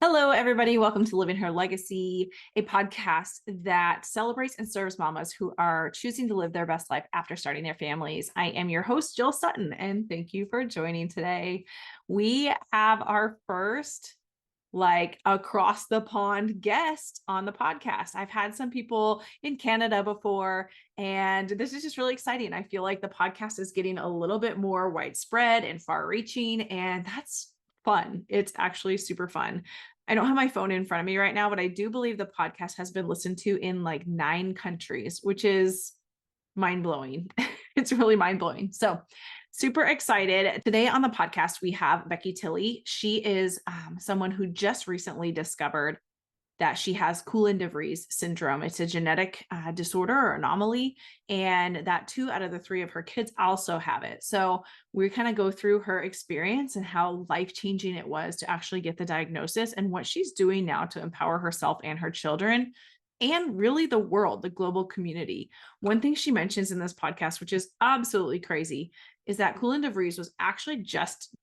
Hello, everybody. Welcome to Living Her Legacy, a podcast that celebrates and serves mamas who are choosing to live their best life after starting their families. I am your host, Jill Sutton, and thank you for joining today. We have our first across the pond guest on the podcast. I've had some people in Canada before, and this is just really exciting. I feel like the podcast is getting a little bit more widespread and far reaching, and that's fun. It's actually super fun. I don't have my phone in front of me right now, but I do believe the podcast has been listened to in like 9 countries, which is mind blowing. It's really mind blowing. So, super excited. Today on the podcast, we have Becky Tilley. She is someone who just recently discovered that she has Koolen-de Vries Syndrome. It's a genetic disorder or anomaly, and that 2 out of the 3 of her kids also have it. So we kind of go through her experience and how life-changing it was to actually get the diagnosis and what she's doing now to empower herself and her children and really the world, the global community. One thing she mentions in this podcast, which is absolutely crazy, is that Koolen-de Vries was actually just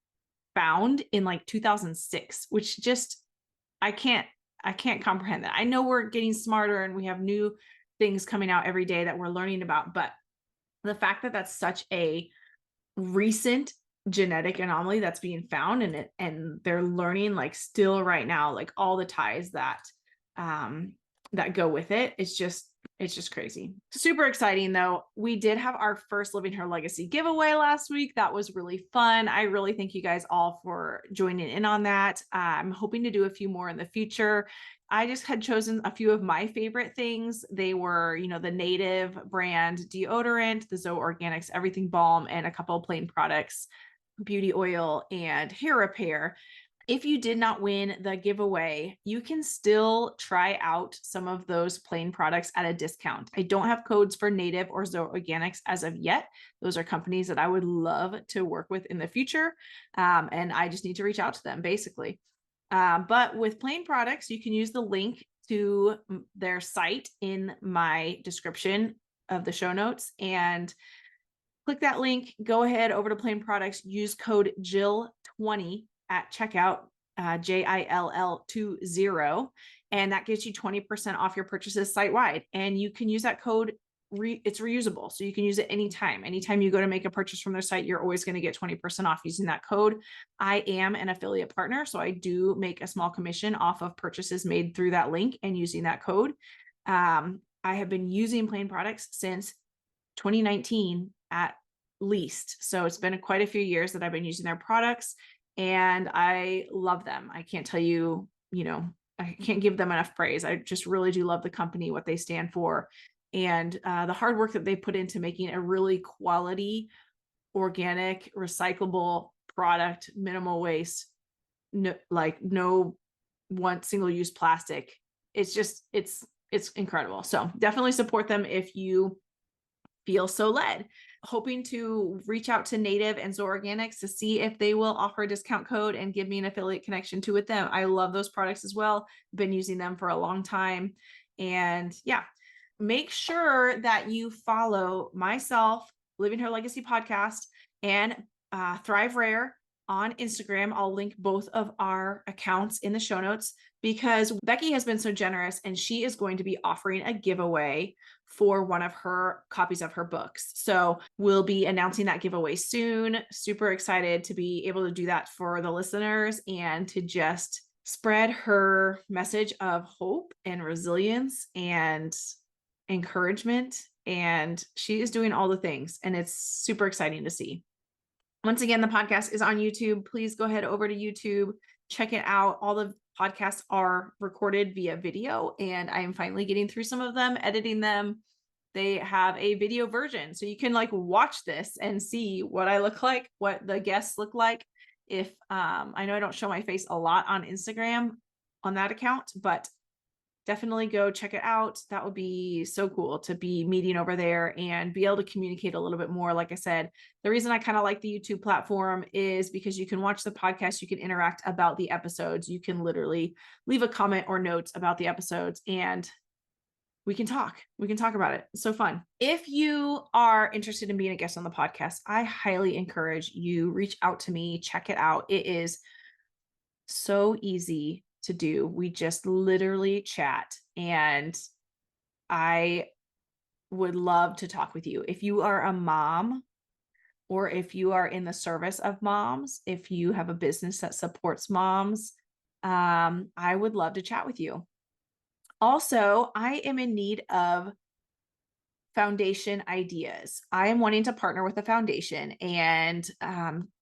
found in like 2006, which just I can't comprehend that. I know we're getting smarter and we have new things coming out every day that we're learning about, but the fact that that's such a recent genetic anomaly that's being found and they're learning like still right now, like all the ties that go with it, it's just crazy. Super exciting though. We did have our first Living Her Legacy giveaway last week. That was really fun. I really thank you guys all for joining in on that. I'm hoping to do a few more in the future. I just had chosen a few of my favorite things. They were, the Native brand deodorant, the Zoe Organics Everything Balm, and a couple of plain products, beauty oil and hair repair. If you did not win the giveaway, you can still try out some of those plain products at a discount. I don't have codes for Native or Zoe Organics as of yet. Those are companies that I would love to work with in the future. And I just need to reach out to them basically. But with plain products, you can use the link to their site in my description of the show notes and click that link, go ahead over to plain products, use code Jill20 at checkout, JILL20, and that gets you 20% off your purchases site wide. And you can use that code. It's reusable, so you can use it anytime. Anytime you go to make a purchase from their site, you're always going to get 20% off using that code. I am an affiliate partner, so I do make a small commission off of purchases made through that link and using that code. I have been using plain products since 2019 at least. So it's been quite a few years that I've been using their products and I love them. I can't tell you, I can't give them enough praise. I just really do love the company, what they stand for, and the hard work that they put into making a really quality, organic, recyclable product, minimal waste, no one single use plastic. It's incredible. So definitely support them if you feel so led. Hoping to reach out to Native and Zoe Organics to see if they will offer a discount code and give me an affiliate connection to with them. I love those products as well. Been using them for a long time. And yeah, make sure that you follow myself, Living Her Legacy podcast, and Thrive Rare on Instagram. I'll link both of our accounts in the show notes because Becky has been so generous and she is going to be offering a giveaway for one of her copies of her books. So we'll be announcing that giveaway soon. Super excited to be able to do that for the listeners and to just spread her message of hope and resilience and encouragement. And she is doing all the things and it's super exciting to see. Once again, the podcast is on YouTube. Please go ahead over to YouTube, check it out. All the podcasts are recorded via video, and I am finally getting through some of them, editing them. They have a video version, so you can watch this and see what I look like, what the guests look like. If I know I don't show my face a lot on Instagram on that account, but definitely go check it out. That would be so cool to be meeting over there and be able to communicate a little bit more. Like I said, the reason I kind of like the YouTube platform is because you can watch the podcast, you can interact about the episodes, you can literally leave a comment or notes about the episodes, and we can talk. We can talk about it. It's so fun. If you are interested in being a guest on the podcast, I highly encourage you reach out to me, check it out. It is so easy to do. We just literally chat, and I would love to talk with you. If you are a mom, or if you are in the service of moms, if you have a business that supports moms, I would love to chat with you. Also, I am in need of foundation ideas. I am wanting to partner with a foundation and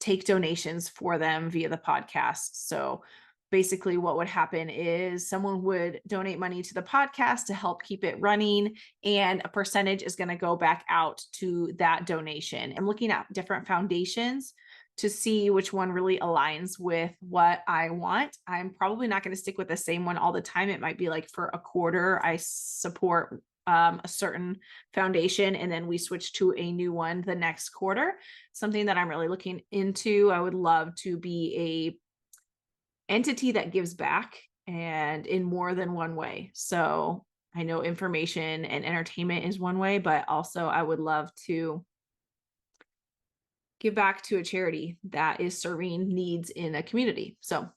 take donations for them via the podcast. So basically, what would happen is someone would donate money to the podcast to help keep it running, and a percentage is going to go back out to that donation. I'm looking at different foundations to see which one really aligns with what I want. I'm probably not going to stick with the same one all the time. It might be like for a quarter, I support a certain foundation, and then we switch to a new one the next quarter. Something that I'm really looking into. I would love to be a entity that gives back, and in more than one way. So I know information and entertainment is one way, but also I would love to give back to a charity that is serving needs in a community. So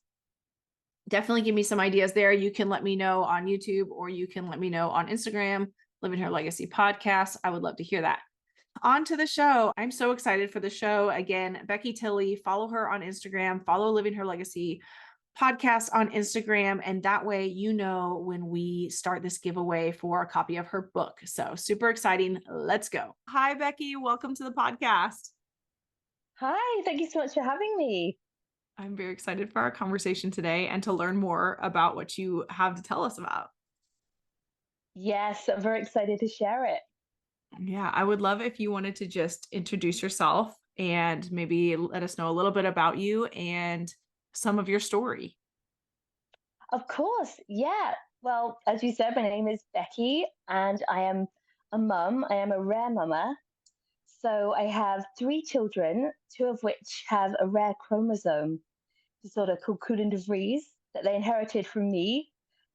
definitely give me some ideas there. You can let me know on YouTube, or you can let me know on Instagram, Living Her Legacy Podcast. I would love to hear that. On to the show. I'm so excited for the show. Again, Becky Tilley, follow her on Instagram, follow Living Her Legacy Podcast on Instagram. And that way, you know, when we start this giveaway for a copy of her book. So super exciting. Let's go. Hi, Becky. Welcome to the podcast. Hi, thank you so much for having me. I'm very excited for our conversation today and to learn more about what you have to tell us about. Yes, I'm very excited to share it. Yeah, I would love if you wanted to just introduce yourself and maybe let us know a little bit about you and some of your story. Of course, yeah. Well, as you said, my name is Becky and I am a mum. I am a rare mama. So I have three children, two of which have a rare chromosome disorder called Koolen-de Vries that they inherited from me.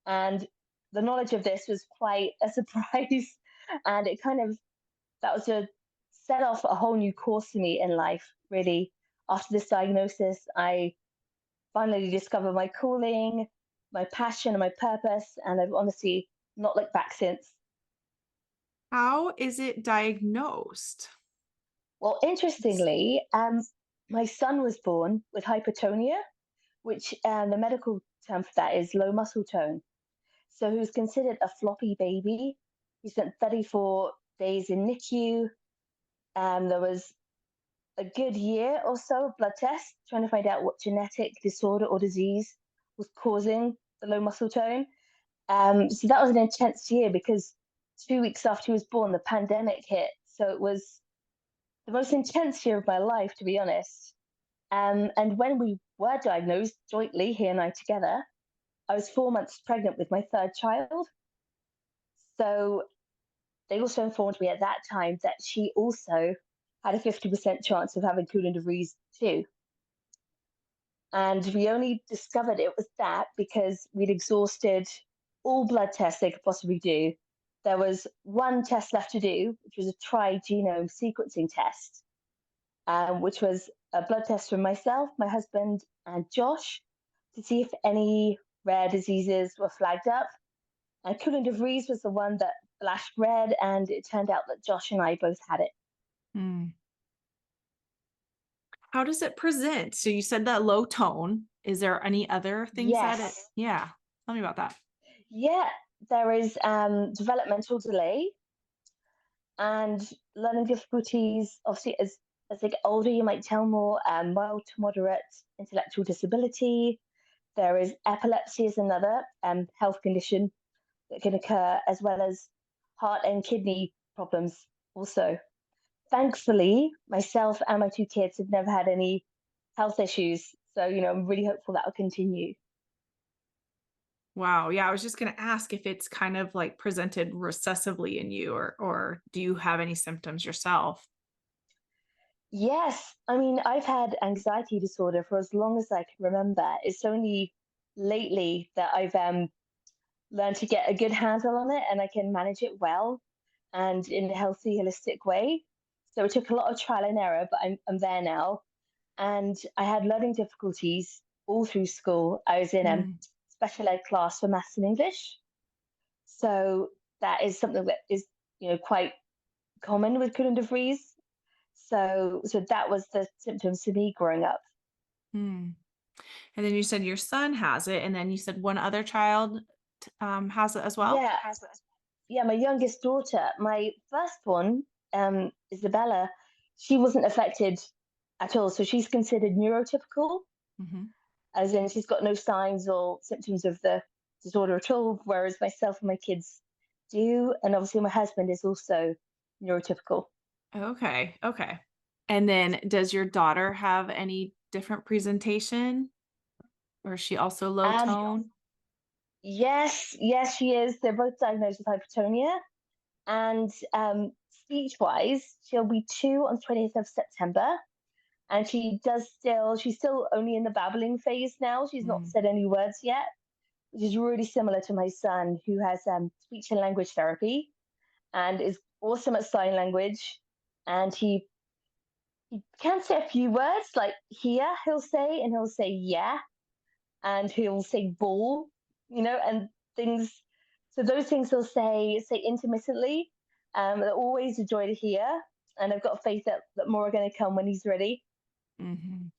And the knowledge of this was quite a surprise. And it kind of, that was a set off a whole new course for me in life, really. After this diagnosis, I finally discovered my calling, my passion, and my purpose, and I've honestly not looked back since. How is it diagnosed? Well, interestingly, my son was born with hypertonia, which the medical term for that is low muscle tone. So he was considered a floppy baby. He spent 34 days in NICU. There was a good year or so of blood tests trying to find out what genetic disorder or disease was causing the low muscle tone. So that was an intense year because 2 weeks after he was born, the pandemic hit. So it was the most intense year of my life, to be honest. And when we were diagnosed jointly, he and I together, I was 4 months pregnant with my third child. So they also informed me at that time that she also had a 50% chance of having Koolen-de Vries too. And we only discovered it was that because we'd exhausted all blood tests they could possibly do. There was one test left to do, which was a tri-genome sequencing test, which was a blood test from myself, my husband, and Josh to see if any rare diseases were flagged up. And Koolen-de Vries was the one that flashed red, and it turned out that Josh and I both had it. Hmm. How does it present? So you said that low tone. Is there any other things that it, Yes. yeah, tell me about that. Yeah, there is developmental delay and learning difficulties. Obviously, as they get older, you might tell more mild to moderate intellectual disability. There is epilepsy as another health condition that can occur, as well as heart and kidney problems also. Thankfully, myself and my two kids have never had any health issues. So, I'm really hopeful that will continue. Wow. Yeah, I was just going to ask if it's kind of like presented recessively in you, or do you have any symptoms yourself? Yes, I mean, I've had anxiety disorder for as long as I can remember. It's only lately that I've learned to get a good handle on it and I can manage it well and in a healthy, holistic way. So it took a lot of trial and error, but I'm there now. And I had learning difficulties all through school. I was in Mm. special ed class for maths and English. So that is something that is, quite common with Koolen-de Vries. So that was the symptoms for me growing up. Hmm. And then you said your son has it, and then you said one other child has it as well. Yeah, yeah. My youngest daughter, my firstborn, Isabella, she wasn't affected at all. So she's considered neurotypical, Hmm. as in she's got no signs or symptoms of the disorder at all, whereas myself and my kids do. And obviously, my husband is also neurotypical. Okay. Okay. And then does your daughter have any different presentation, or is she also low Um, tone? yes, yes, she is. They're both diagnosed with hypertonia. And speech wise, she'll be 2 on 20th of September. And she's still only in the babbling phase now. She's not Mm. said any words yet, which is really similar to my son, who has speech and language therapy and is awesome at sign language. And he can say a few words like here, he'll say, and he'll say yeah, and he'll say ball, and things. So those things he'll say intermittently. They're always a joy to hear. And I've got faith that more are going to come when he's ready. Mhm.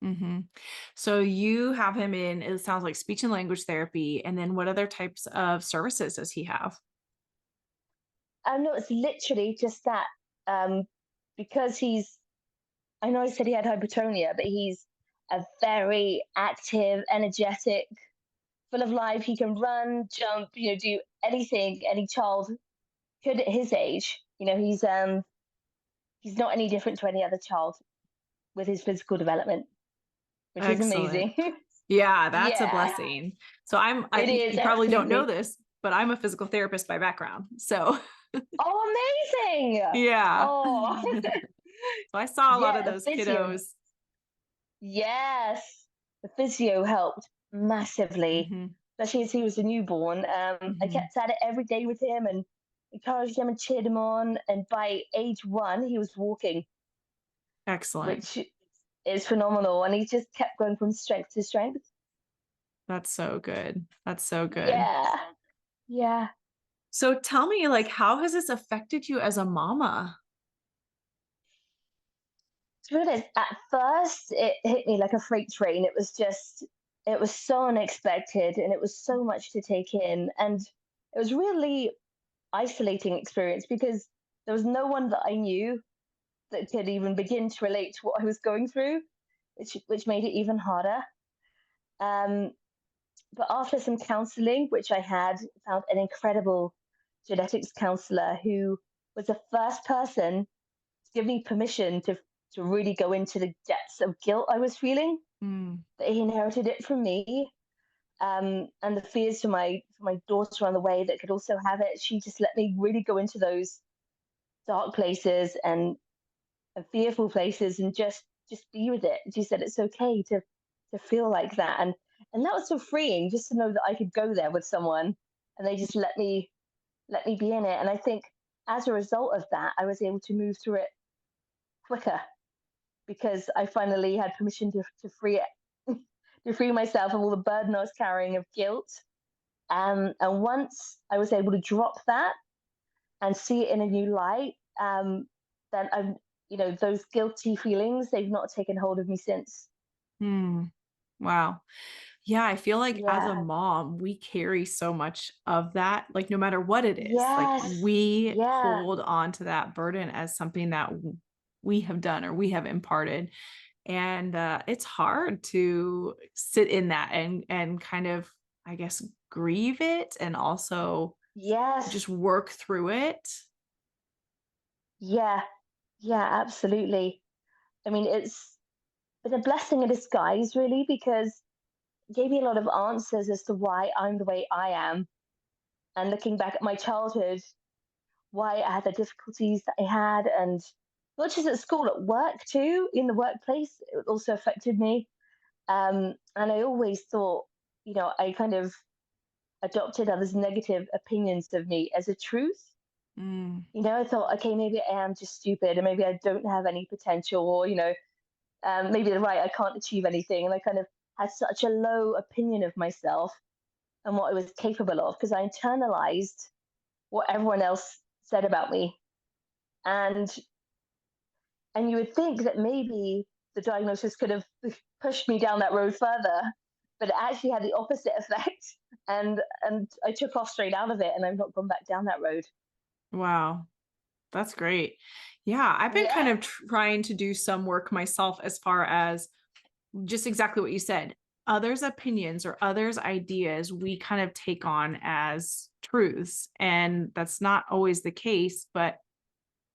Mhm. So you have him in, it sounds like speech and language therapy, and then what other types of services does he have? No, it's literally just that. Um, because I know I said he had hypertonia, but he's a very active, energetic, full of life. He can run, jump, do anything any child could at his age. He's not any different to any other child with his physical development, which is Excellent. amazing. Yeah, that's a Yeah, blessing. it is You probably don't know absolutely. this, but I'm a physical therapist by background. So, Oh, amazing. yeah. Oh, So I saw a lot yeah, of the those physio. kiddos. Yes, the physio helped massively, Mhm. especially as he was a newborn. I Mhm. kept at it every day with him and encouraged him and cheered him on. And by age 1, he was walking, Excellent. which is phenomenal. And he just kept going from strength to strength. That's so good. That's so good. Yeah, yeah. So tell me, like, how has this affected you as a mama? To be honest, at first it hit me like a freight train. It was so unexpected and it was so much to take in. And it was really isolating experience because there was no one that I knew that could even begin to relate to what I was going through, which made it even harder. Um, but after some counseling, which I had, found an incredible genetics counselor who was the first person to give me permission to really go into the depths of guilt I was feeling. Mm. That he inherited it from me, and the fears for my daughter on the way that could also have it. She just let me really go into those dark places and fearful places and just be with it. She said it's okay to feel like that, and that was so freeing just to know that I could go there with someone and they just let me be in it. And I think as a result of that, I was able to move through it quicker because I finally had permission to free it, to free myself of all the burden I was carrying of guilt. And once I was able to drop that and see it in a new light, then those guilty feelings, they've not taken hold of me since. Hmm. Wow. Yeah, I feel like as a Yeah. mom, we carry so much of that, like no matter what it is, like Yes. we Yeah. hold on to that burden as something that we have done or we have imparted. And it's hard to sit in that and kind of, I guess, grieve it and also just Yes. work through it. Yeah. Yeah, absolutely. I mean, it's been a blessing in disguise, really, because it gave me a lot of answers as to why I'm the way I am. And looking back at my childhood, why I had the difficulties that I had, and not just at school, at work too, in the workplace, it also affected me. And I always thought, I kind of adopted others' negative opinions of me as a truth. Mm, I thought, okay, maybe I am just stupid, and maybe I don't have any potential, or maybe they're right, I can't achieve anything, and I kind of had such a low opinion of myself. and what I was capable of, because I internalized what everyone else said about me. And you would think that maybe the diagnosis could have pushed me down that road further, but it actually had the opposite effect. And I took off straight out of it, and I've not gone back down that road. Wow. That's great. Yeah, I've been kind Yeah. of trying to do some work myself as far as just exactly what you said. Others' opinions or others' ideas we kind of take on as truths. And that's not always the case, but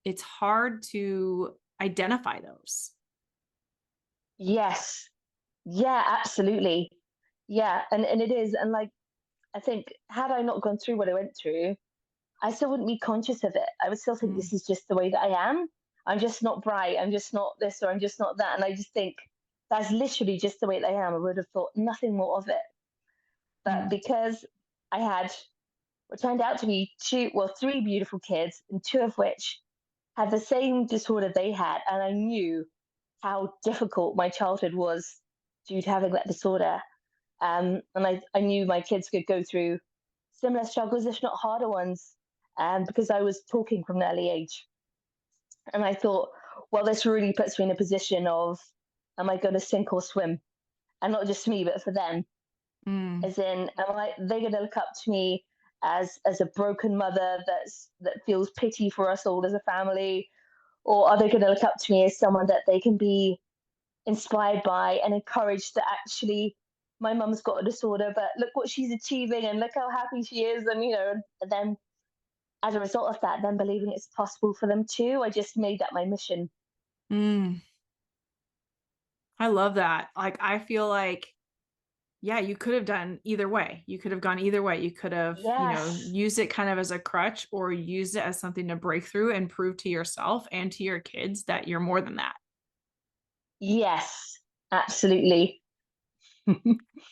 it's hard to identify those. Yes. Yeah, absolutely. Yeah, and it is. And like, I think had I not gone through what I went through, I still wouldn't be conscious of it. I would still think Mm, this is just the way that I am. I'm just not bright. I'm just not this, or I'm just not that. And I just think that's literally just the way that I am. I would have thought nothing more of it. But mm, because I had what turned out to be three beautiful kids, and two of which had the same disorder they had, and I knew how difficult my childhood was due to having that disorder. And I knew my kids could go through similar struggles, if not harder ones, because I was talking from an early age. And I thought, well, this really puts me in a position of, am I going to sink or swim? And not just me, but for them. mm, As in, they're going to look up to me as a broken mother that feels pity for us all as a family, or are they going to look up to me as someone that they can be inspired by and encouraged that actually my mum's got a disorder, but look what she's achieving and look how happy she is. And, and then as a result of that, then believing it's possible for them too, I just made that my mission. mm. I love that. Like, I feel like, yeah, you could have done either way. You could have gone either way. You could have, Yes, used it kind of as a crutch or used it as something to break through and prove to yourself and to your kids that you're more than that. yes, absolutely.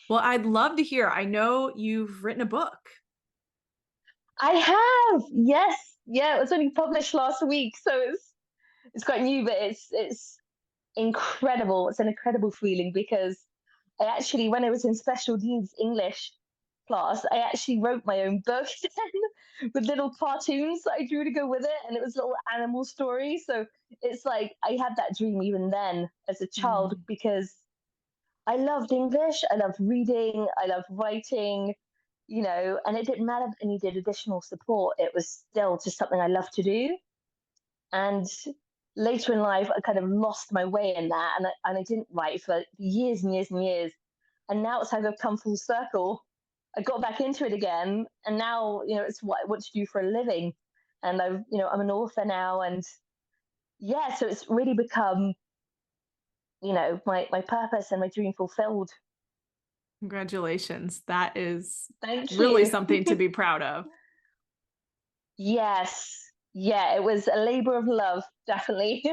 Well, I'd love to hear. I know you've written a book. I have, yes. Yeah, it was only published last week, so it's quite new, but it's incredible. It's an incredible feeling because I actually, when I was in special needs English class, I actually wrote my own book then with little cartoons that I drew to go with it, and it was little animal stories. So it's like I had that dream even then as a child Mm, because I loved English, I loved reading, I loved writing, and it didn't matter if I needed additional support. It was still just something I loved to do. And later in life, I kind of lost my way in that, and I didn't write for years and years and years. And now it's like I've come full circle. I got back into it again, and now it's what I want to do for a living. And I'm an author now, and yeah, so it's really become my purpose and my dream fulfilled. congratulations. That is Thank really you. something to be proud of. Yes, yeah, it was a labor of love, definitely.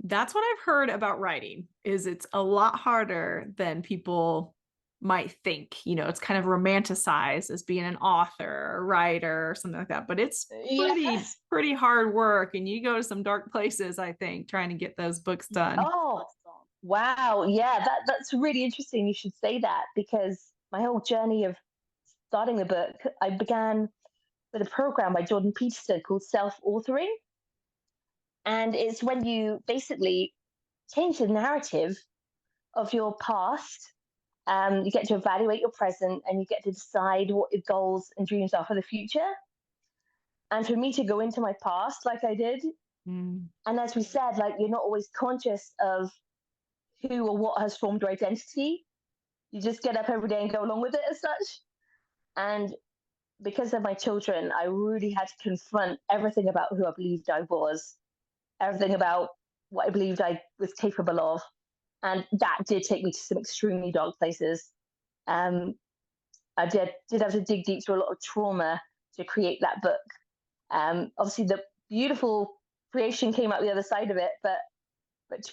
That's what I've heard about writing is it's a lot harder than people might think. It's kind of romanticized as being an author or writer or something like that, but it's pretty Yes. pretty hard work and you go to some dark places, I think, trying to get those books done. Oh, wow. Yeah, that's really interesting. You should say that because my whole journey of starting the book, I began with a program by Jordan Peterson called self-authoring. And it's when you basically change the narrative of your past. You get to evaluate your present and you get to decide what your goals and dreams are for the future. And for me to go into my past like I did, Mm, and as we said, like you're not always conscious of who or what has formed your identity. You just get up every day and go along with it as such. And because of my children, I really had to confront everything about who I believed I was, everything about what I believed I was capable of. And that did take me to some extremely dark places. Um, I did have to dig deep through a lot of trauma to create that book. Obviously, the beautiful creation came out the other side of it, but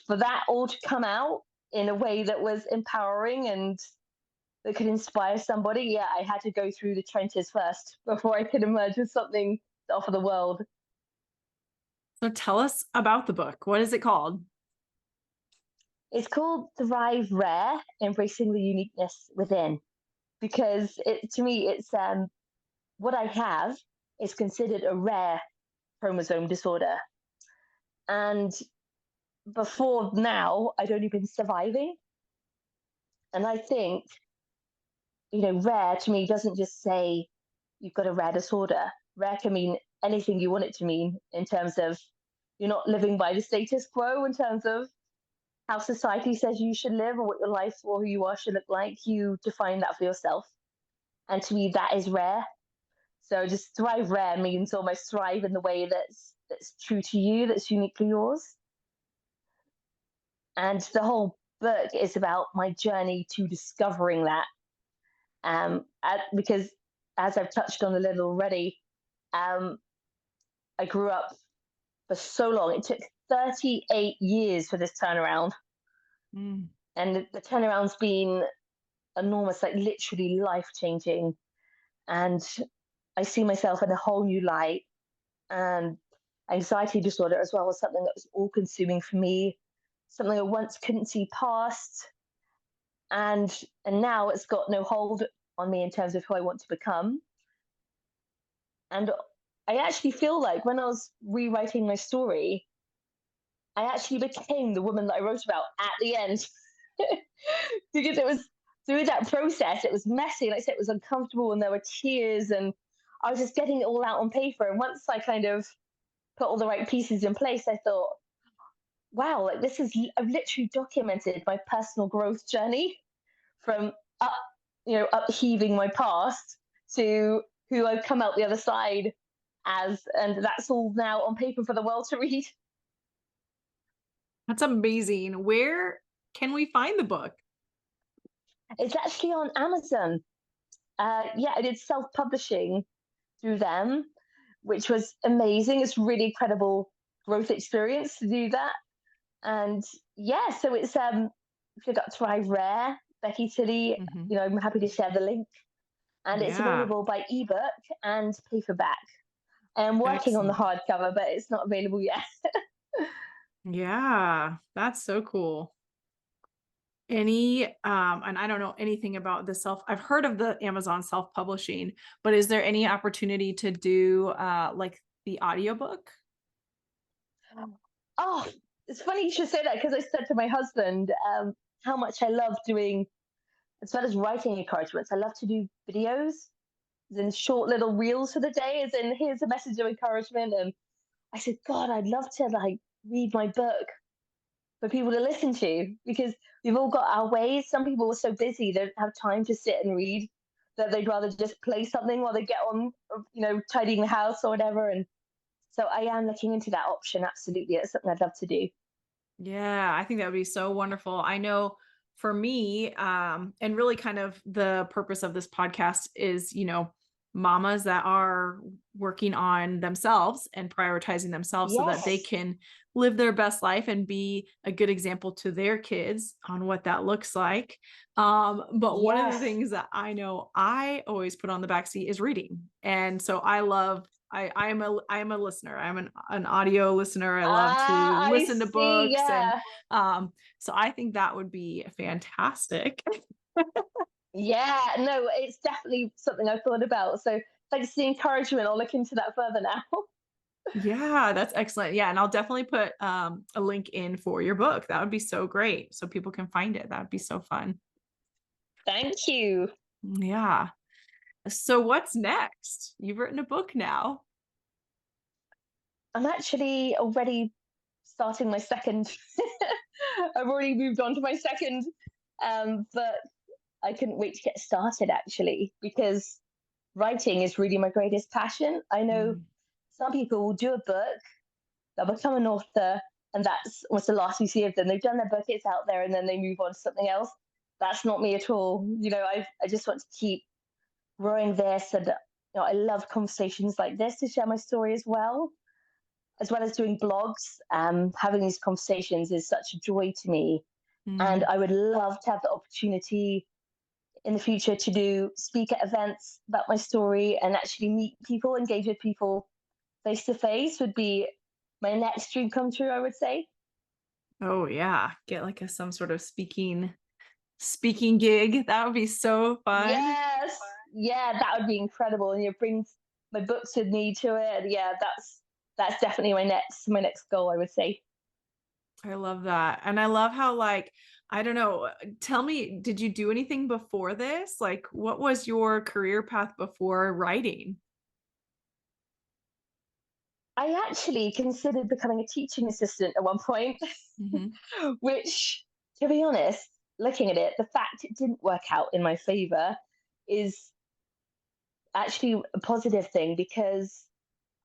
for that all to come out in a way that was empowering and that could inspire somebody, yeah, I had to go through the trenches first before I could emerge with something to offer the world. so tell us about the book. What is it called? It's called Thrive Rare, Embracing the Uniqueness Within. because to me, it's what I have is considered a rare chromosome disorder. And before now, I'd only been surviving. And I think, rare to me doesn't just say you've got a rare disorder. Rare can mean anything you want it to mean in terms of you're not living by the status quo in terms of how society says you should live or what your life or who you are should look like. You define that for yourself. And to me, that is rare. So just thrive rare means almost thrive in the way that's true to you, that's uniquely yours. And the whole book is about my journey to discovering that. Because as I've touched on a little already, I grew up for so long. It took 38 years for this turnaround. Mm. And the turnaround's been enormous, like literally life changing. And I see myself in a whole new light. And anxiety disorder as well was something that was all consuming for me, something I once couldn't see past. And now it's got no hold on me in terms of who I want to become. And I actually feel like when I was rewriting my story, I actually became the woman that I wrote about at the end. Because it was through that process, it was messy. Like I said, it was uncomfortable and there were tears and I was just getting it all out on paper. And once I kind of put all the right pieces in place, I thought, wow, like I've literally documented my personal growth journey from upheaving my past to who I've come out the other side as. And that's all now on paper for the world to read. That's amazing. Where can we find the book? It's actually on Amazon. Yeah, I did self-publishing through them, which was amazing. It's really incredible growth experience to do that. And yeah, so it's if you've got Thrive Rare, Becky Tilley, Mhm. I'm happy to share the link. And it's Yeah, available by ebook and paperback. I'm working on the excellent. hardcover, but it's not available yet. Yeah, that's so cool. And I don't know anything about the I've heard of the Amazon self-publishing, but is there any opportunity to do like the audiobook? Oh, it's funny you should say that because I said to my husband how much I love doing, as well as writing encouragements, I love to do videos, as in short little reels for the day, as in here's a message of encouragement. And I said, God, I'd love to like read my book for people to listen to because we've all got our ways. Some people are so busy they don't have time to sit and read that they'd rather just play something while they get on, tidying the house or whatever. And so I am looking into that option. Absolutely, it's something I'd love to do. Yeah, I think that would be so wonderful. I know for me, and really kind of the purpose of this podcast is, mamas that are working on themselves and prioritizing themselves so that they Yes, can live their best life and be a good example to their kids on what that looks like. But one of the yes. things that I know I always put on the backseat is reading. And so I am a listener. I'm an audio listener. I love to I listen to see. books and Yeah, so I think that would be fantastic. yeah. No, it's definitely something I've thought about. So thanks for the encouragement. I'll look into that further now. Yeah, that's excellent. Yeah, and I'll definitely put a link in for your book. That would be so great so people can find it. That would be so fun. Thank you. Yeah. So what's next? You've written a book now. I'm actually already starting my second. I've already moved on to my second, but I couldn't wait to get started actually because writing is really my greatest passion. I know Mm. some people will do a book, they'll become an author, and that's almost the last you see of them. They've done their book, it's out there, and then they move on to something else. That's not me at all. I just want to keep growing this, and I love conversations like this to share my story as well as doing blogs. Having these conversations is such a joy to me, and Mm. I would love to have the opportunity in the future to do speak at events about my story and actually meet people, engage with people face to face would be my next dream come true, I would say. Oh yeah. Get like some sort of speaking speaking gig. That would be so fun. Yes, yeah, that would be incredible, and you bring my books with me to it. Yeah, that's definitely my next goal, I would say. I love that. And I love how, like, I don't know, tell me, did you do anything before this? Like, what was your career path before writing? I actually considered becoming a teaching assistant at one point, Hmm. which, to be honest, looking at it, the fact it didn't work out in my favor is actually a positive thing because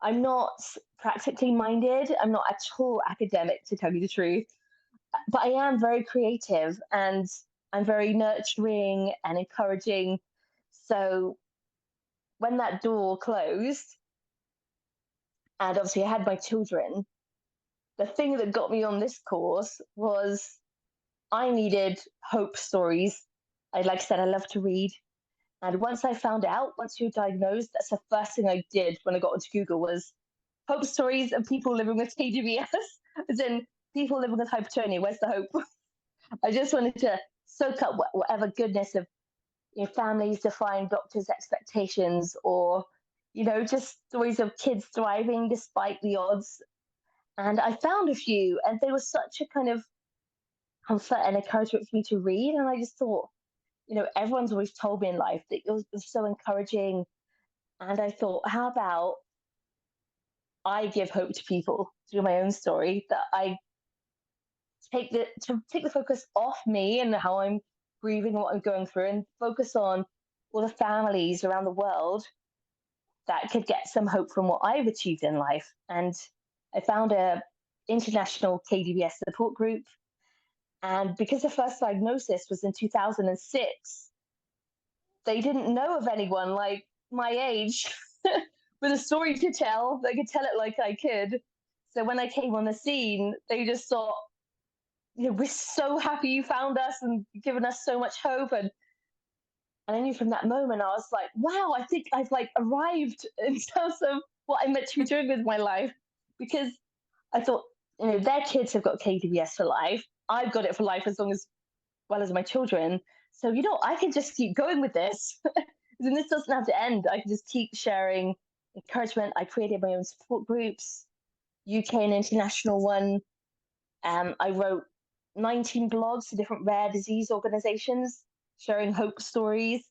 I'm not practically minded. I'm not at all academic, to tell you the truth, but I am very creative and I'm very nurturing and encouraging. So when that door closed, and obviously I had my children, the thing that got me on this course was I needed hope stories. Like I said, I love to read. And once I found out, once you're diagnosed, that's the first thing I did when I got onto Google was hope stories of people living with KGBS, as in people living with hypertonia. Where's the hope? I just wanted to soak up whatever goodness of families defying doctors' expectations, or just stories of kids thriving despite the odds. And I found a few, and they were such a kind of comfort and encouragement for me to read. And I just thought, everyone's always told me in life that it was so encouraging. And I thought, how about I give hope to people through my own story, that I take the focus off me and how I'm grieving and what I'm going through, and focus on all the families around the world that could get some hope from what I've achieved in life. And I found a international KDBS support group. And because the first diagnosis was in 2006, they didn't know of anyone like my age with a story to tell. They could tell it like I could. So when I came on the scene, they just thought, we're so happy you found us and given us so much hope. And I knew from that moment, I was like, wow, I think I've like arrived in terms of what I'm meant to be doing with my life. Because I thought, their kids have got KDBS for life. I've got it for life as long as well as my children. So, I can just keep going with this. And this doesn't have to end. I can just keep sharing encouragement. I created my own support groups, UK and international one. I wrote 19 blogs to different rare disease organizations, sharing hope stories.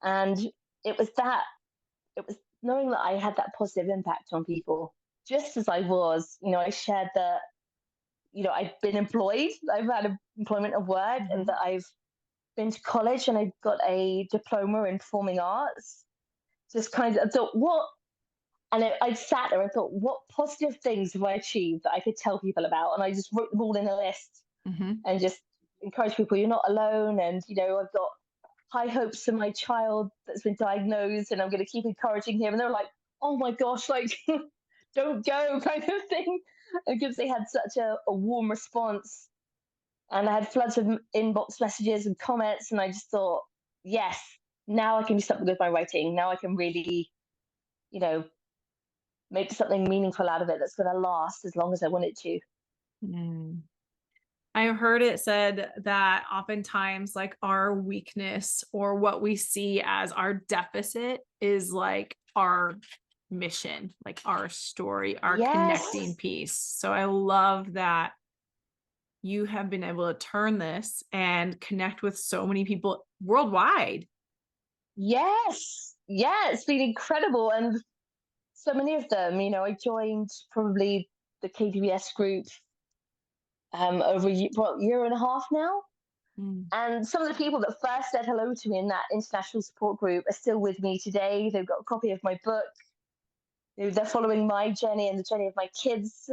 And it was that, it was knowing that I had that positive impact on people. Just as I was, I shared that, I've been employed, I've had employment of work, and Hmm. that I've been to college and I got a diploma in performing arts. Just kind of, I thought, what? And I sat there and thought, what positive things have I achieved that I could tell people about? And I just wrote them all in a list Hmm. and just encourage people, you're not alone. And, I've got high hopes for my child that's been diagnosed, and I'm going to keep encouraging him. And they're like, oh my gosh, like, don't go, kind of thing. And because they had such a warm response, and I had floods of inbox messages and comments, and I just thought, yes, now I can do something with my writing. Now I can really, you know, make something meaningful out of it that's going to last as long as I want it to. Mm. I heard it said that oftentimes, like, our weakness or what we see as our deficit is like our mission, like our story, our connecting Yes, piece. So I love that you have been able to turn this and connect with so many people worldwide. yes, yeah, it's been incredible. And so many of them, I joined probably the KDBS group over year and a half now. Mm. And some of the people that first said hello to me in that international support group are still with me today. They've got a copy of my book. They're following my journey and the journey of my kids.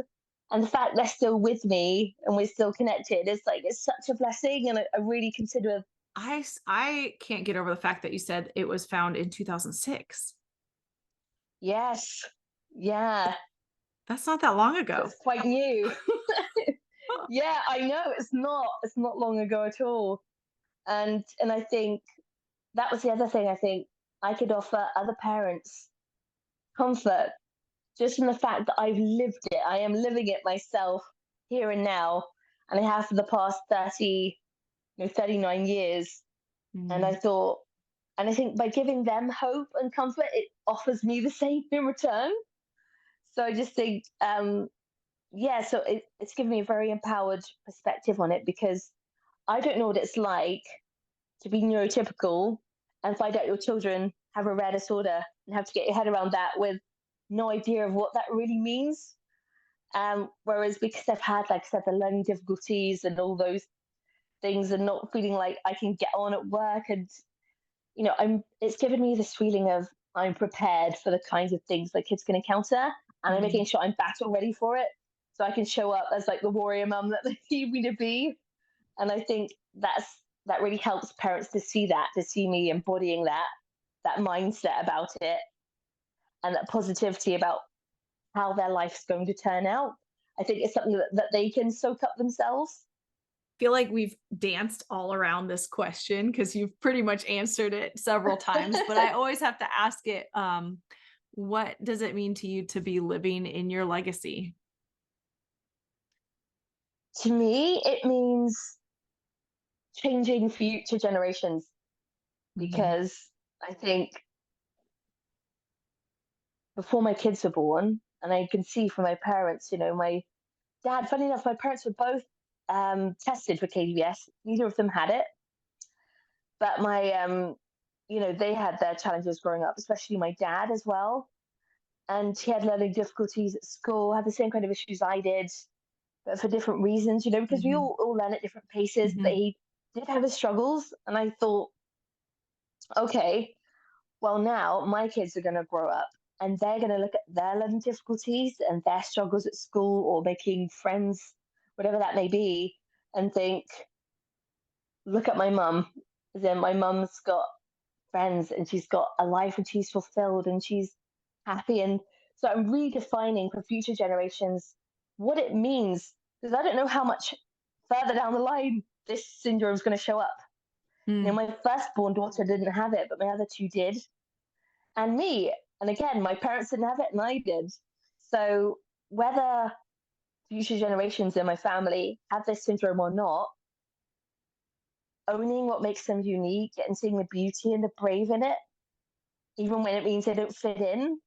And the fact they're still with me and we're still connected, it's such a blessing. And I really consider, I can't get over the fact that you said it was found in 2006. yes, yeah, That's not that long so ago. it's quite new. Huh. Yeah, I know it's not long ago at all. And I think that was the other thing I think I could offer other parents, comfort, just in the fact that I've lived it. I am living it myself here and now, and I have for the past 30, 39 years. And I Mm. thought, and I think by giving them hope and comfort, it offers me the same in return. So I just think, yeah, so it's given me a very empowered perspective on it, because I don't know what it's like to be neurotypical and find out your children have a rare disorder and have to get your head around that with no idea of what that really means. Whereas because I've had, like I said, the learning difficulties and all those things, and not feeling like I can get on at work, and it's given me this feeling of I'm prepared for the kinds of things that kids can encounter, and I'm making Mm. sure I'm battle ready for it, so I can show up as like the warrior mum that they need me to be. And I think that really helps parents to see that, to see me embodying that mindset about it, and that positivity about how their life's going to turn out. I think it's something that they can soak up themselves. Feel like we've danced all around this question because you've pretty much answered it several times, but I always have to ask it, what does it mean to you to be living in your legacy? To me, it means changing future generations, Mhm. because I think before my kids were born, and I can see from my parents, my dad, funny enough, my parents were both tested for KDVS. Neither of them had it, but they had their challenges growing up, especially my dad as well. And he had learning difficulties at school, had the same kind of issues I did, but for different reasons, because we Mhm. all learn at different paces. But Mhm. he did have his struggles. And I thought, okay, well, now my kids are going to grow up and they're going to look at their learning difficulties and their struggles at school or making friends, whatever that may be, and think, look at my mum. Then my mum's got friends and she's got a life and she's fulfilled and she's happy. And so I'm redefining for future generations what it means, because I don't know how much further down the line this syndrome is going to show up. Mm. My firstborn daughter didn't have it, but my other two did, and me. And again, my parents didn't have it, and I did. So whether future generations in my family have this syndrome or not, owning what makes them unique and seeing the beauty and the brave in it, even when it means they don't fit in,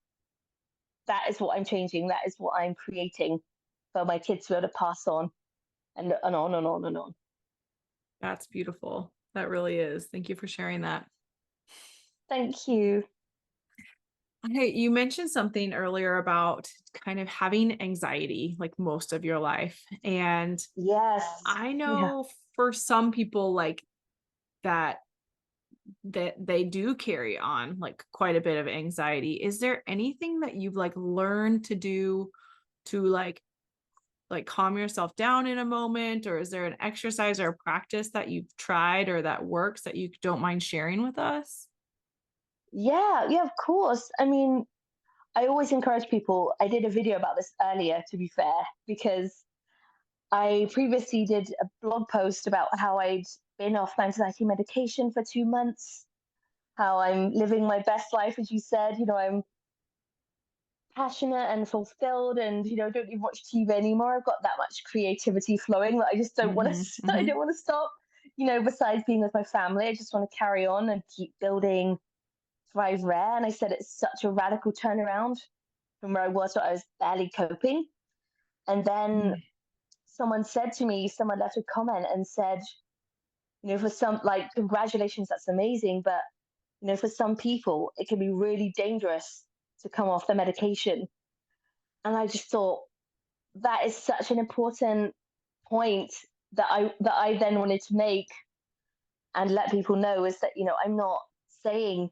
that is what I'm changing. That is what I'm creating for my kids to be able to pass on, and on and on and on. That's beautiful. That really is. Thank you for sharing that. Thank you. Hey, you mentioned something earlier about kind of having anxiety like most of your life. And Yes. I Yeah. know for some people like that they do carry on like quite a bit of anxiety. Is there anything that you've like learned to do to like calm yourself down in a moment, or is there an exercise or a practice that you've tried or that works that you don't mind sharing with us? Yeah. Yeah. Of course. I mean, I always encourage people. I did a video about this earlier, to be fair, because I previously did a blog post about how I'd been off anxiety medication for 2 months, how I'm living my best life, as you said. I'm passionate and fulfilled, and don't even watch TV anymore. I've got that much creativity flowing that I just don't want to. Mm-hmm, I mm-hmm, don't want to stop. Besides being with my family, I just want to carry on and keep building Thrive Rare. And I said it's such a radical turnaround from where I was, where I was barely coping. And then someone left a comment and said, for some, like, congratulations, that's amazing, but for some people, it can be really dangerous to come off the medication. And I just thought that is such an important point that I then wanted to make and let people know, is that I'm not saying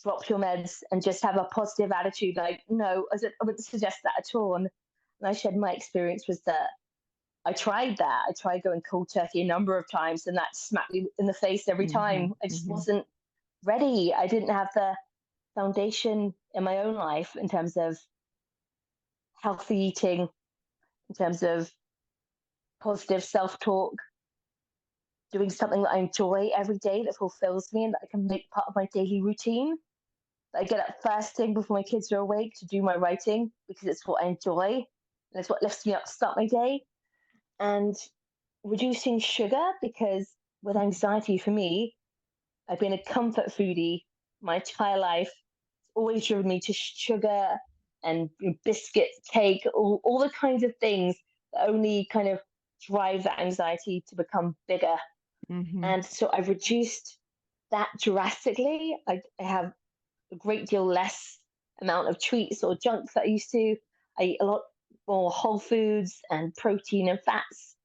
drop your meds and just have a positive attitude. Like, no, I wouldn't suggest that at all. And I shared my experience was that I tried that. I tried going cold turkey a number of times, and that smacked me in the face every mm-hmm, time. I just mm-hmm. wasn't ready. I didn't have the foundation in my own life in terms of healthy eating, in terms of positive self talk, doing something that I enjoy every day that fulfills me and that I can make part of my daily routine. I get up first thing before my kids are awake to do my writing because it's what I enjoy and it's what lifts me up to start my day. And reducing sugar, because with anxiety for me, I've been a comfort foodie my entire life. It's always driven me to sugar and biscuits, cake, all the kinds of things that only kind of drive that anxiety to become bigger. Mm-hmm. And so I've reduced that drastically. I have a great deal less amount of treats or junk that I used to. I eat a lot more whole foods and protein and fats.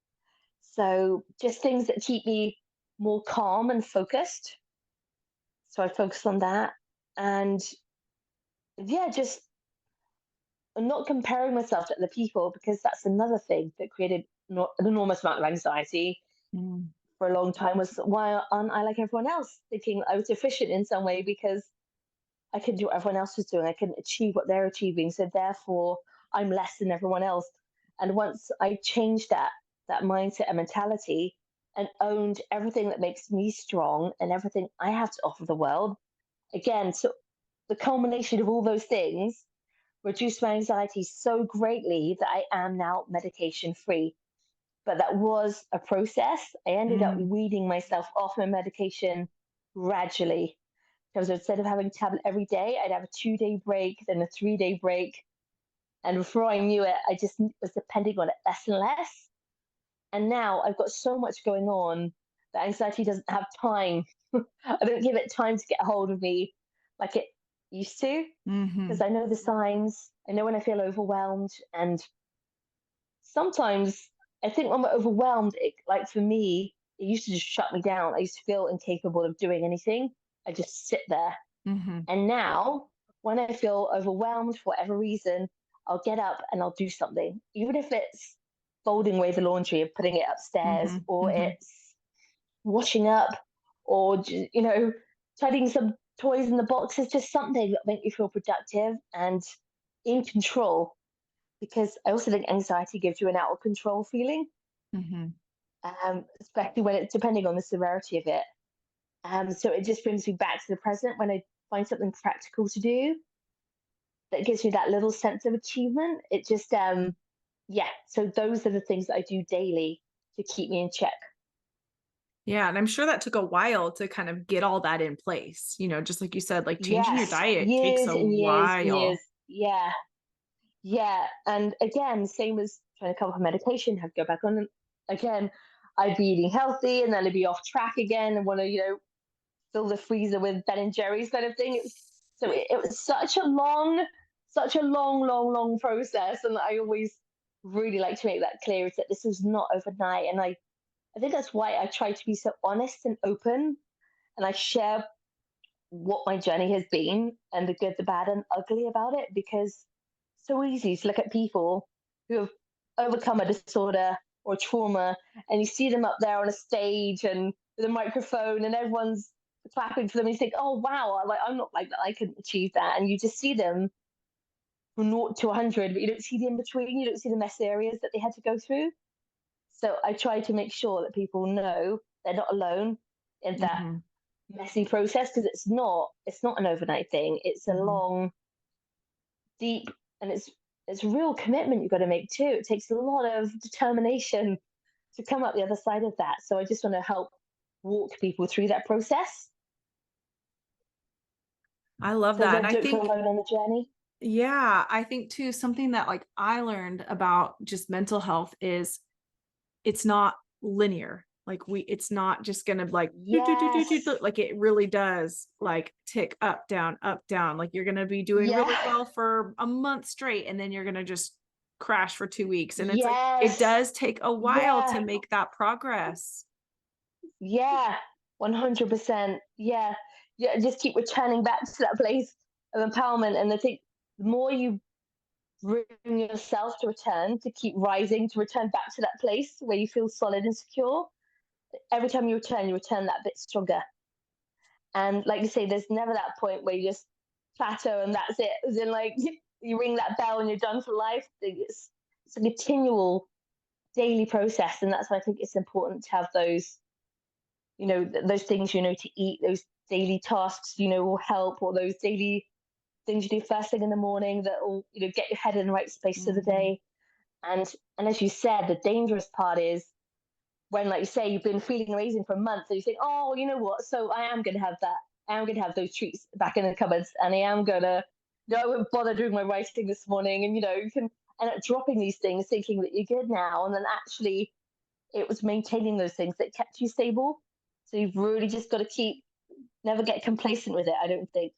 So just things that keep me more calm and focused. So I focus on that. And yeah, just not comparing myself to other people, because that's another thing that created an enormous amount of anxiety Mm. for a long time, was why aren't I like everyone else? Thinking I was deficient in some way because I couldn't do what everyone else was doing. I couldn't achieve what they're achieving. So therefore I'm less than everyone else. And once I changed that mindset and mentality and owned everything that makes me strong and everything I have to offer the world, again, so the culmination of all those things reduced my anxiety so greatly that I am now medication free. But that was a process. I ended up Mm. weeding myself off my medication gradually. Because instead of having a tablet every day, I'd have a 2 day break, then a 3 day break. And before I knew it, I just was depending on it less and less. And now I've got so much going on that anxiety doesn't have time. I don't give it time to get a hold of me like it used to, Mm-hmm. because I know the signs. I know when I feel overwhelmed. And sometimes I think when we're overwhelmed, like for me, it used to just shut me down. I used to feel incapable of doing anything. I just sit there. Mm-hmm. And now, when I feel overwhelmed for whatever reason, I'll get up and I'll do something, even if it's folding away the laundry and putting it upstairs, Mm-hmm. or Mm-hmm. it's washing up, or tidying some toys in the boxes. Just something that make you feel productive and in control. Because I also think anxiety gives you an out of control feeling, Mm-hmm. especially when it's depending on the severity of it. So it just brings me back to the present when I find something practical to do that gives me that little sense of achievement. It just, yeah. So those are the things that I do daily to keep me in check. Yeah. And I'm sure that took a while to kind of get all that in place. Just like you said, like changing your Yes, diet takes years a and years and years. while. Yeah, yeah. And again, same as trying to come off medication, have to go back on. Again, I'd be eating healthy and then I'd be off track again and want to, fill the freezer with Ben and Jerry's kind of thing. It was such a long process, and I always really like to make that clear, is that this was not overnight. And I think that's why I try to be so honest and open, and I share what my journey has been and the good, the bad, and ugly about it, because it's so easy to look at people who have overcome a disorder or trauma, and you see them up there on a stage and with a microphone and everyone's clapping for them, and you think, oh wow, like I'm not like that, I couldn't achieve that. And you just see them from 0 to 100, but you don't see the in between, you don't see the messy areas that they had to go through. So I try to make sure that people know they're not alone in that Mm-hmm. messy process, because it's not an overnight thing. It's a Mm-hmm. long, deep, and it's real commitment you've got to make too. It takes a lot of determination to come up the other side of that. So I just want to help walk people through that process I love so that. they And I don't feel think, alone on the journey. yeah, I think too, something that like I learned about just mental health is it's not linear. Like it's not just gonna like Yes. like it really does like tick up, down. Like you're gonna be doing really Yeah. well for a month straight, and then you're gonna just crash for 2 weeks. And it's like it Yes. does take a while to Yeah. make that progress. Yeah. 100%. Yeah. Yeah. Just keep returning back to that place of empowerment. And I think the more you bring yourself to return, to keep rising, to return back to that place where you feel solid and secure, every time you return that bit stronger. And like you say, there's never that point where you just plateau and that's it. As in, like, you ring that bell and you're done for life. It's a continual daily process, and that's why I think it's important to have those, those things, to eat, those daily tasks, will help, or those daily things you do first thing in the morning that will, get your head in the right space for the Mhm. day. And as you said, the dangerous part is when, like you say, you've been feeling amazing for a month, and you think, oh, you know what? So I am going to have that. I am going to have those treats back in the cupboards, and I am going to, I won't bother doing my writing this morning. And, you can end up dropping these things thinking that you're good now. And then actually, it was maintaining those things that kept you stable. So you've really just got to never get complacent with it, I don't think.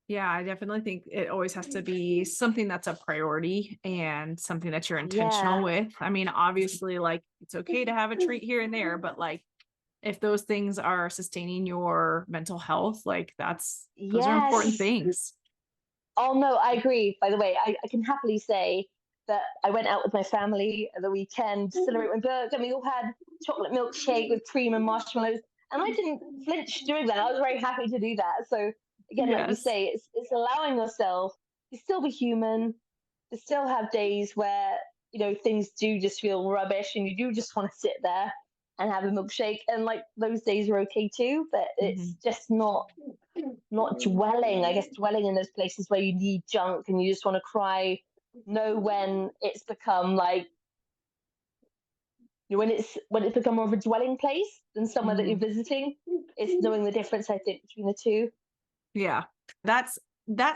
Yeah, I definitely think it always has to be something that's a priority and something that you're intentional Yeah. with. I mean, obviously, like it's okay to have a treat here and there, but like if those things are sustaining your mental health, like those are important Yes. things. Oh, no, I agree. By the way, I can happily say that I went out with my family at the weekend to celebrate my birthday, and we all had chocolate milkshake with cream and marshmallows. And I didn't flinch doing that. I was very happy to do that. So again, like you Yes. say, it's allowing yourself to still be human, to still have days where, things do just feel rubbish and you do just want to sit there and have a milkshake. And like those days are okay too, but it's Mhm. just not dwelling, I guess, dwelling in those places where you need junk and you just want to cry. Know when it's become like, when it's become more of a dwelling place than somewhere that you're Mhm. visiting. It's knowing the difference, I think, between the two. Yeah. That's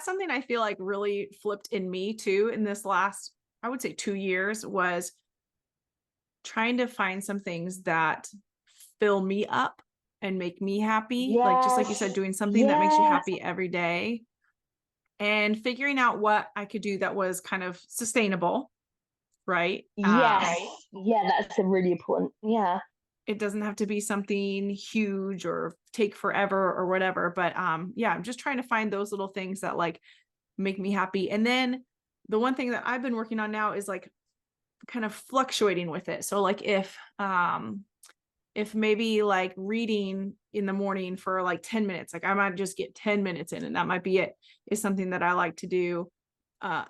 something I feel like really flipped in me too in this last, I would say 2 years, was trying to find some things that fill me up and make me happy. Like just like you said, Yes. doing something that makes you Yes. happy every day and figuring out what I could do that was kind of sustainable, right? Yes. Yeah, that's a really important. Yeah. It doesn't have to be something huge or take forever or whatever, but yeah, I'm just trying to find those little things that like make me happy. And then the one thing that I've been working on now is like kind of fluctuating with it. So like if maybe like reading in the morning for like 10 minutes, like I might just get 10 minutes in and that might be it, is something that I like to do. And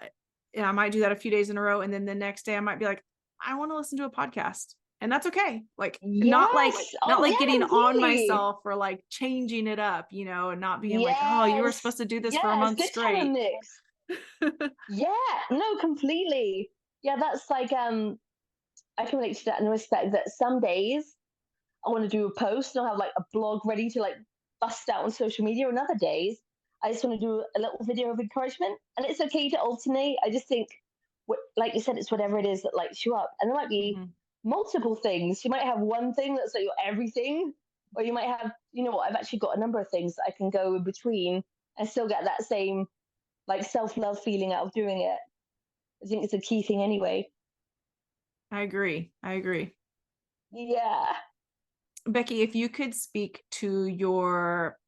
I might do that a few days in a row. And then the next day I might be like, I want to listen to a podcast. And that's okay. Like Yes. not Oh, like yeah, getting on completely. myself or like changing it up, and not being like, oh, you were Yes. supposed to do this for a Yes. month Good to have a straight. mix. Yeah. No, completely. Yeah, that's like I can relate to that in the respect that some days I want to do a post and I'll have like a blog ready to like bust out on social media. And other days, I just want to do a little video of encouragement. And it's okay to alternate. I just think, like you said, it's whatever it is that lights you up. And there might be Mhm. multiple things. You might have one thing that's like your everything, or you might have, what, I've actually got a number of things that I can go in between and still get that same like self love feeling out of doing it. I think it's a key thing anyway. I agree. I agree. Yeah. Becky, if you could speak to your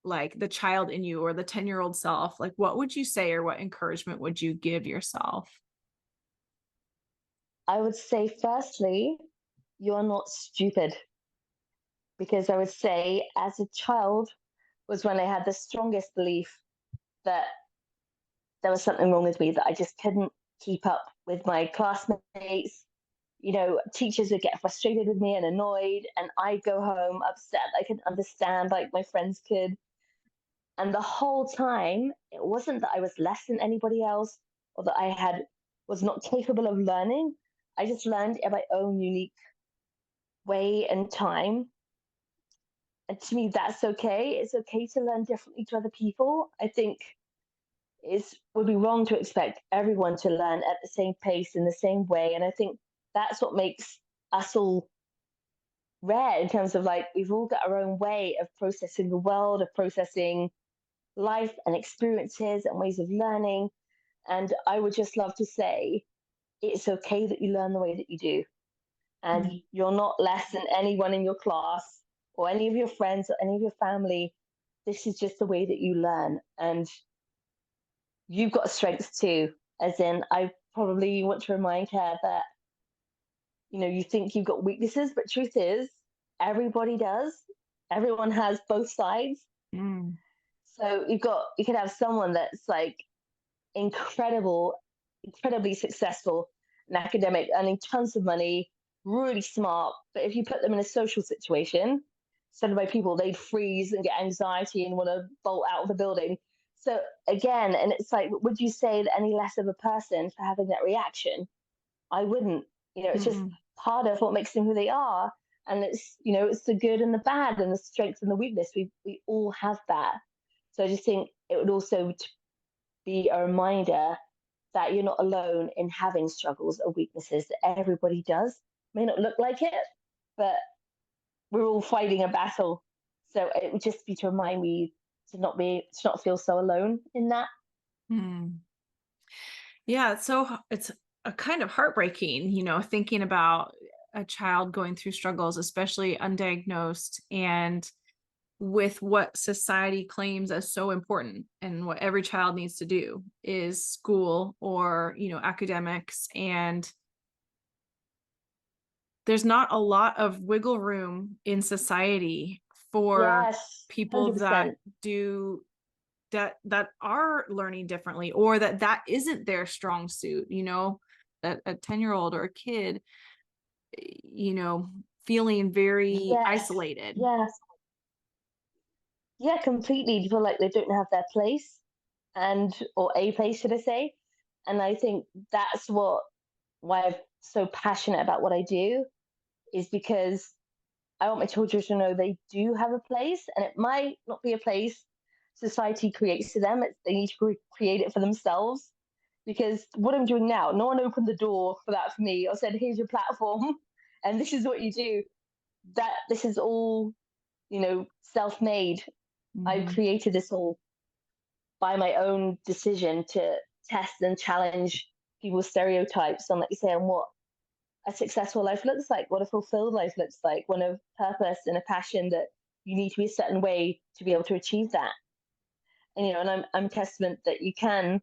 like the child in you or the 10-year-old self, like what would you say or what encouragement would you give yourself? I would say, firstly, you're not stupid, because I would say as a child was when I had the strongest belief that there was something wrong with me, that I just couldn't keep up with my classmates. Teachers would get frustrated with me and annoyed, and I'd go home upset. I could understand, like my friends could. And the whole time, it wasn't that I was less than anybody else or that was not capable of learning. I just learned in my own unique way and time. And to me, that's okay. It's okay to learn differently to other people. I think it would be wrong to expect everyone to learn at the same pace in the same way. And I think that's what makes us all rare, in terms of like we've all got our own way of processing the world, of processing life and experiences and ways of learning. And I would just love to say it's okay that you learn the way that you do. And Mhm. you're not less than anyone in your class or any of your friends or any of your family. This is just the way that you learn. And you've got strengths too. As in, I probably want to remind her that, you think you've got weaknesses, but truth is, everybody does. Everyone has both sides. Mm. So you could have someone that's like incredibly successful in academic, earning tons of money, really smart. But if you put them in a social situation, surrounded by people, they'd freeze and get anxiety and want to bolt out of the building. So again, and it's like, would you say that any less of a person for having that reaction? I wouldn't. It's just Mm-mm. part of what makes them who they are. And it's, it's the good and the bad and the strength and the weakness. We all have that. So I just think it would also be a reminder that you're not alone in having struggles or weaknesses, that everybody does. May not look like it, but we're all fighting a battle. So it would just be to remind me to not feel so alone in that. Hmm. Yeah, it's a kind of heartbreaking, thinking about a child going through struggles, especially undiagnosed, and with what society claims as so important and what every child needs to do is school or, academics. And there's not a lot of wiggle room in society for Yes, people that 100%. do that are learning differently, or that isn't their strong suit, that a 10-year-old or a kid, feeling very Yes, isolated. yes. Yeah, completely. They feel like they don't have their place, or a place, should I say. And I think that's why I'm so passionate about what I do, is because I want my children to know they do have a place, and it might not be a place society creates for them. They need to create it for themselves. Because what I'm doing now, no one opened the door for that for me or said, "Here's your platform, and this is what you do." That this is all, self-made. I've Mhm. created this all by my own decision to test and challenge people's stereotypes on, like you say, on what a successful life looks like, what a fulfilled life looks like, one of purpose and a passion, that you need to be a certain way to be able to achieve that. And I'm testament that you can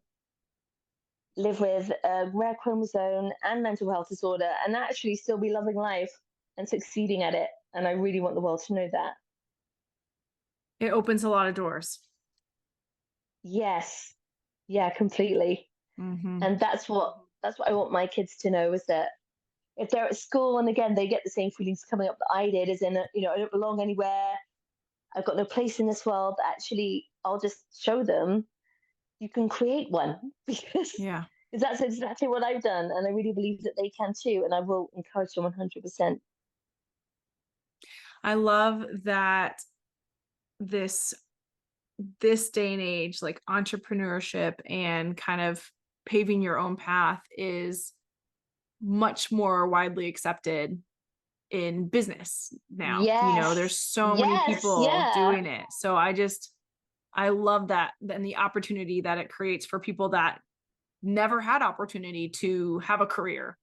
live with a rare chromosome and mental health disorder and actually still be loving life and succeeding at it. And I really want the world to know that. It opens a lot of doors. Yes. Yeah, completely. Hmm. And that's what I want my kids to know, is that if they're at school and again they get the same feelings coming up that I did, as in, I don't belong anywhere, I've got no place in this world, that actually I'll just show them you can create one because Yeah. that's exactly what I've done, and I really believe that they can too, and I will encourage them 100%. I love that this this day and age, like entrepreneurship and kind of paving your own path, is much more widely accepted in business now. There's Yes, so many yes, people yeah, doing it. So I love that and the opportunity that it creates for people that never had opportunity to have a career.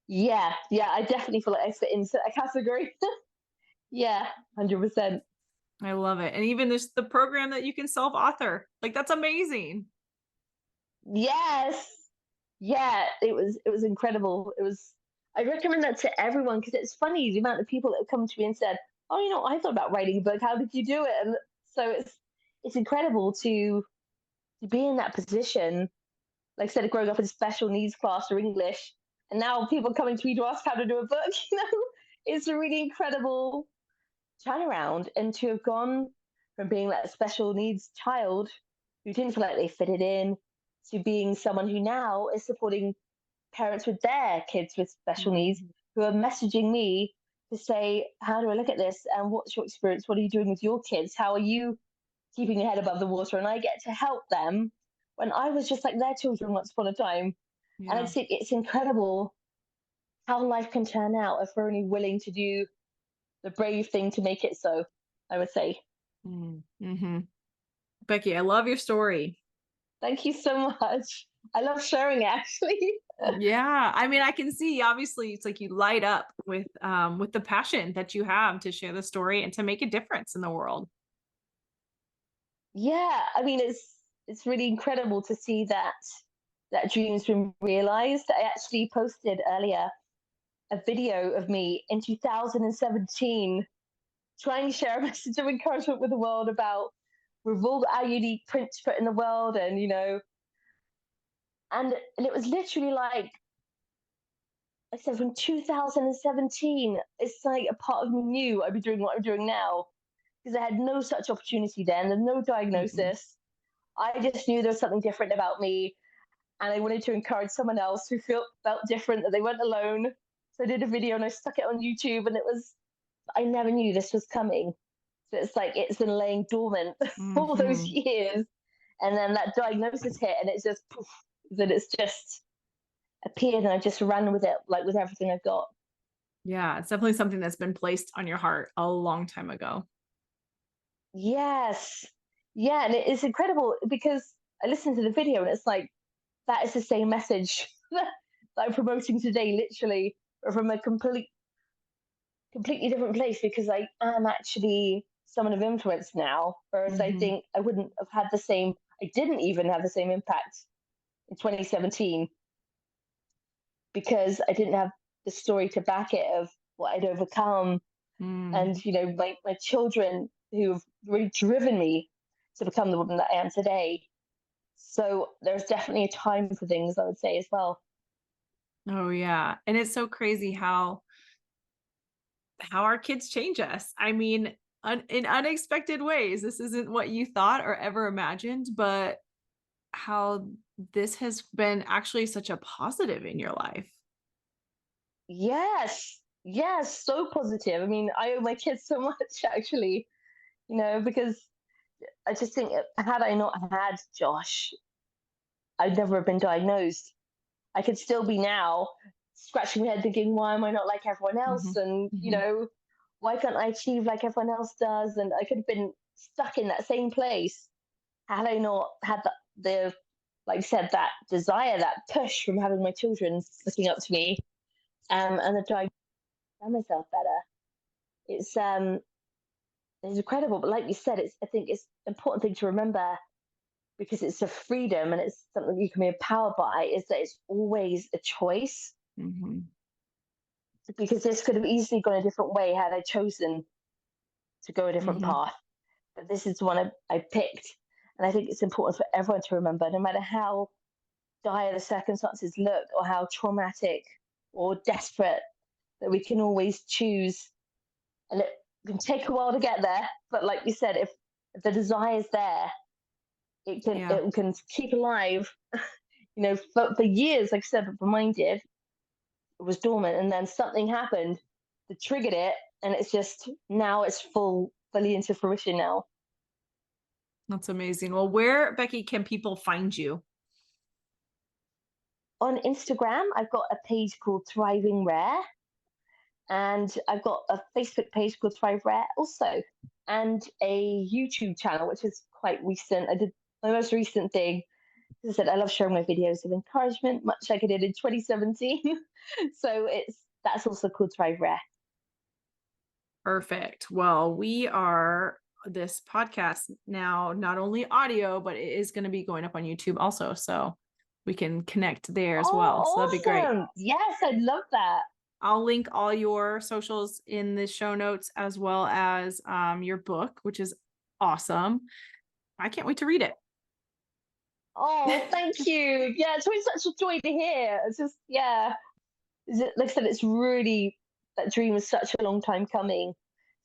yeah. I definitely feel like I fit into a category. Yeah, 100%. I love it. And even this the program that you can self-author. Like that's amazing. Yes. Yeah, it was incredible. I recommend that to everyone because it's funny the amount of people that have come to me and said, "Oh, I thought about writing a book. How did you do it?" And so it's incredible to be in that position. Like I said, growing up in special needs class or English, and now people coming to me to ask how to do a book. It's a really incredible turnaround, and to have gone from being that special needs child who didn't feel like they fitted in to being someone who now is supporting parents with their kids with special needs, Mhm. who are messaging me to say, "How do I look at this? And what's your experience? What are you doing with your kids? How are you keeping your head above the water?" And I get to help them when I was just like their children once upon a time. And I Yeah. just think it's incredible how life can turn out if we're only willing to do the brave thing to make it so, I would say. Mm-hmm. Becky, I love your story. Thank you so much. I love sharing it, actually. Yeah. I mean, I can see obviously it's like you light up with the passion that you have to share the story and to make a difference in the world. Yeah, I mean, it's really incredible to see that dream's been realized. I actually posted earlier a video of me in 2017 trying to share a message of encouragement with the world about we've all got our unique print to put in the world, and and it was literally like I said, from 2017, it's like a part of me knew I'd be doing what I'm doing now because I had no such opportunity then. There's no Mhm. diagnosis. I just knew there was something different about me. and I wanted to encourage someone else who felt different, that they weren't alone. So I did a video and I stuck it on YouTube, and I never knew this was coming. So it's like it's been laying dormant all those Mhm. years. And then that diagnosis hit, and it's just poof, that it's just appeared, and I just ran with it, like with everything I've got. Yeah, it's definitely something that's been placed on your heart a long time ago. Yes. Yeah. And it's incredible because I listened to the video, and it's like, that is the same message that I'm promoting today, literally, but from a completely different place, because I am actually someone of influence now. Whereas I Mhm. think I didn't even have the same impact in 2017, because I didn't have the story to back it of what I'd overcome. Mm. And, my children who've really driven me to become the woman that I am today. So there's definitely a time for things, I would say, as well. Oh yeah. And it's so crazy how our kids change us. I mean, in unexpected ways. This isn't what you thought or ever imagined, but how this has been actually such a positive in your life. Yes. Yes. So positive. I mean, I owe my kids so much, actually, because I just think, had I not had Josh, I'd never have been diagnosed. I could still be now scratching my head thinking, why am I not like everyone else? Mhm. And, Mhm. why can't I achieve like everyone else does? And I could have been stuck in that same place had I not had the like you said, that desire, that push from having my children looking up to me, and the drive to understand myself better. It's it's incredible. But like you said, I think it's an important thing to remember, because it's a freedom and it's something you can be empowered by, is that it's always a choice. Mhm. Because this could have easily gone a different way had I chosen to go a different Mhm. path. But this is the one I picked. And I think it's important for everyone to remember, no matter how dire the circumstances look or how traumatic or desperate, that we can always choose. And it can take a while to get there. But like you said, if the desire is there, Yeah. it can keep alive, for years. Like I said, but for mine did, it was dormant, and then something happened that triggered it, and it's just now it's fully into fruition now. That's amazing. Well, where, Becky, can people find you? On Instagram, I've got a page called Thriving Rare, and I've got a Facebook page called Thrive Rare also, and a YouTube channel which is quite recent. I did my most recent thing. As I said, I love sharing my videos of encouragement, much like I did in 2017. So that's also called Thrive Rare. Perfect. Well, we are this podcast now, not only audio, but it is going to be going up on YouTube also. So we can connect there as well. So that'd be Oh, great. awesome. Yes, I'd love that. I'll link all your socials in the show notes, as well as your book, which is awesome. I can't wait to read it. Oh, thank you. Yeah, it's always such a joy to hear. It's just, yeah, like I said, it's really, that dream was such a long time coming.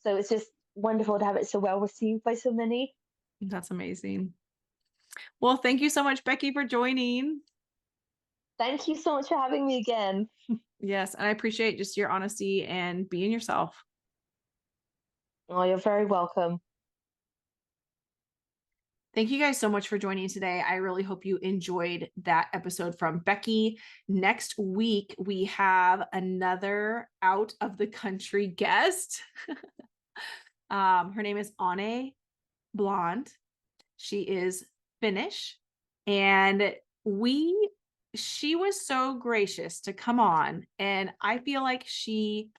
So it's just wonderful to have it so well received by so many. That's amazing. Well, thank you so much, Becky, for joining. Thank you so much for having me again. Yes, and I appreciate just your honesty and being yourself. Oh, you're very welcome. Thank you guys so much for joining today. I really hope you enjoyed that episode from Becky. Next week, we have another out of the country guest. Her name is Anne Blonde. She is Finnish, and she was so gracious to come on, and I feel like she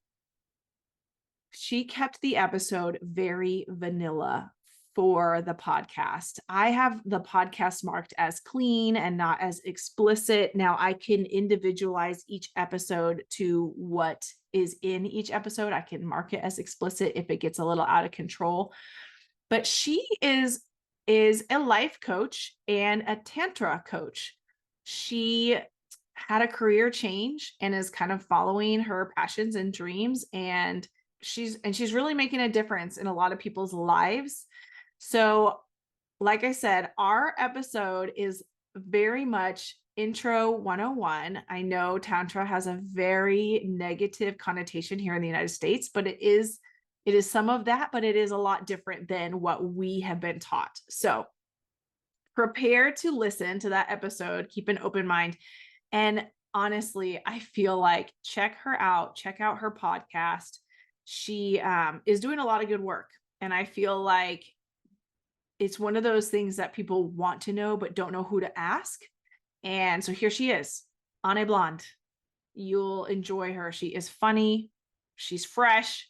kept the episode very vanilla for the podcast. I have the podcast marked as clean and not as explicit. Now I can individualize each episode to what is in each episode. I can mark it as explicit if it gets a little out of control. But she is a life coach and a tantra coach. She had a career change and is kind of following her passions and dreams, and she's really making a difference in a lot of people's lives. So, like I said, our episode is very much intro 101. I know Tantra has a very negative connotation here in the United States, but it is some of that, but it is a lot different than what we have been taught. So prepare to listen to that episode, keep an open mind. And honestly, I feel like check her out, check out her podcast. She is doing a lot of good work. And I feel like it's one of those things that people want to know, but don't know who to ask. And so here she is, Ane Blonde. You'll enjoy her. She is funny. She's fresh.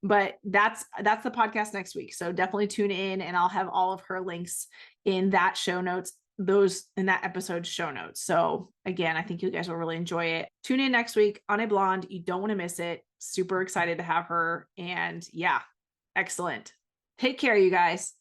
But that's the podcast next week. So definitely tune in, and I'll have all of her links in that show notes, those in that episode show notes. So again, I think you guys will really enjoy it. Tune in next week on a Blonde. You don't want to miss it. Super excited to have her. And yeah, excellent. Take care, you guys.